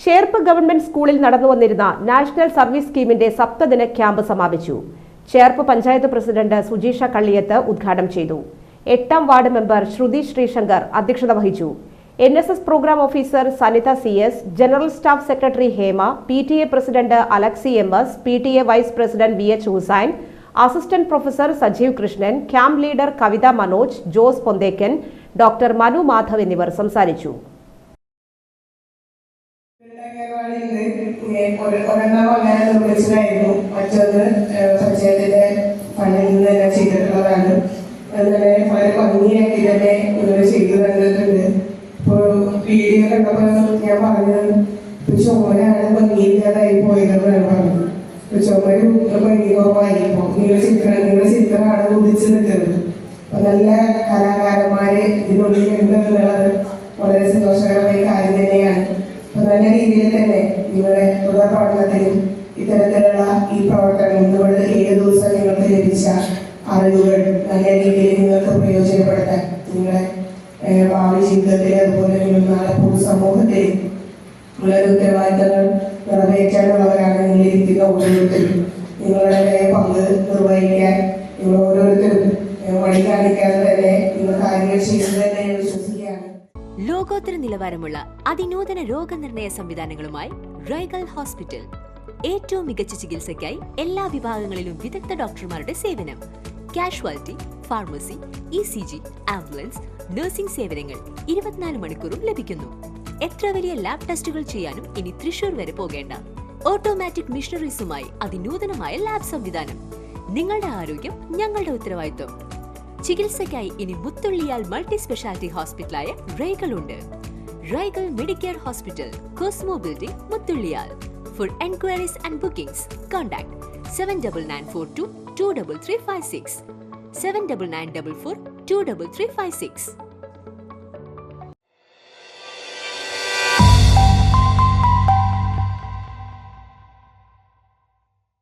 Cherpu government സ്കൂളിൽ നടന്നുവന്നിരുന്ന national service സ്കീമിന്റെ സപ്തദിന ക്യാമ്പ് സമാപിച്ചു. ചേർപ്പ് പഞ്ചായത്ത് പ്രസിഡന്റ് സുജീഷ കള്ളിയത്ത് ഉദ്ഘാടനം ചെയ്തു. 8ാം വാർഡ് മെമ്പർ ശ്രുതി ശ്രീശങ്കർ അധ്യക്ഷത വഹിച്ചു. NSS programme officer Sanitha CS, general staff secretary Hema, PTA president Alexy MS, PTA vice president VH Hussain, assistant professor Sajeev Krishnan, camp leader Kavitha Manoj, Jose Ponthekkan, doctor Manu Madhav എന്നിവർ സംസാരിച്ചു. മറ്റൊന്ന് പഞ്ചായത്തിന്റെ ഫണ്ടിൽ നിന്ന് തന്നെ ചെയ്തിട്ടുള്ളതാണ്. അതുപോലെ വളരെ ഭംഗിയാക്കി തന്നെ ഇവര് ചെയ്തു തന്നിട്ടുണ്ട്. ഇപ്പോൾ വീഡിയോ കണ്ടപ്പോൾ ഞാൻ പറഞ്ഞത് ചുമരാണ് ഭംഗിയില്ലാതായി പോയതെന്നാണ് പറഞ്ഞത്. ചുമര് ഭംഗി കുറവായിരിക്കും. നിങ്ങളുടെ ചിത്രമാണ് ഉദിച്ചു നിൽക്കുന്നത്. അപ്പൊ നല്ല കലാകാരന്മാര് ഇതിനുള്ളിൽ ഉണ്ട് എന്നുള്ളത് വളരെ സന്തോഷകരമായ കാര്യം തന്നെയാണ്. അപ്പൊ നല്ല രീതിയിൽ തന്നെ നിങ്ങളുടെ തുടർ പഠനത്തിലും ഇത്തരത്തിലുള്ള ഈ പ്രവർത്തനം ഇന്നുകൊണ്ട് 7 ദിവസം നിങ്ങൾക്ക് ലഭിച്ച അറിവുകൾ നല്ല രീതിയിൽ നിങ്ങൾക്ക് പ്രയോജനപ്പെടുത്താൻ നിങ്ങളെ ഭാവി ജീവിതത്തിൽ അതുപോലെ നാളെ പൊതുസമൂഹത്തിൽ നിങ്ങളുടെ ഉത്തരവാദിത്തങ്ങൾ നിറവേറ്റാനുള്ളവരാണ് നിങ്ങളിരിക്കുന്ന ഓരോരുത്തരും. നിങ്ങളുടെ പങ്ക് നിർവഹിക്കാൻ നിങ്ങൾ ഓരോരുത്തരും വഴി കാണിക്കാതെ തന്നെ നിങ്ങൾ കാര്യങ്ങൾ ചെയ്യുന്നത് തന്നെ വിശ്വസിക്കുകയാണ്. ലോകോത്തര നിലവാരമുള്ള അതിനൂതന രോഗനിർണയ സംവിധാനങ്ങളുമായി റൈഗൽ ഹോസ്പിറ്റൽ. ഏറ്റവും മികച്ച ചികിത്സയ്ക്കായി എല്ലാ വിഭാഗങ്ങളിലും വിദഗ്ധ ഡോക്ടർമാരുടെ സേവനം. Casualty, pharmacy, ECG, ambulance, nursing സേവനങ്ങൾ 24 മണിക്കൂറും ലഭിക്കുന്നു. എത്ര വലിയ ലാബ് ടെസ്റ്റുകൾ ചെയ്യാനും ഇനി തൃശൂർ വരെ പോകേണ്ട. ഓട്ടോമാറ്റിക് മിഷനറീസുമായി അതിനൂതനമായ ലാബ് സംവിധാനം. നിങ്ങളുടെ ആരോഗ്യം ഞങ്ങളുടെ ഉത്തരവാദിത്വം. ചികിത്സയ്ക്കായി ഇനി മുത്തുള്ളിയാൽ മൾട്ടി സ്പെഷ്യാലിറ്റി ഹോസ്പിറ്റലായ റൈഗൽ ഉണ്ട്. റൈഗൽ Medicare hospital, Cosmo building, Muthulliyal. For enquiries and bookings, contact 7994223356, 7994423356.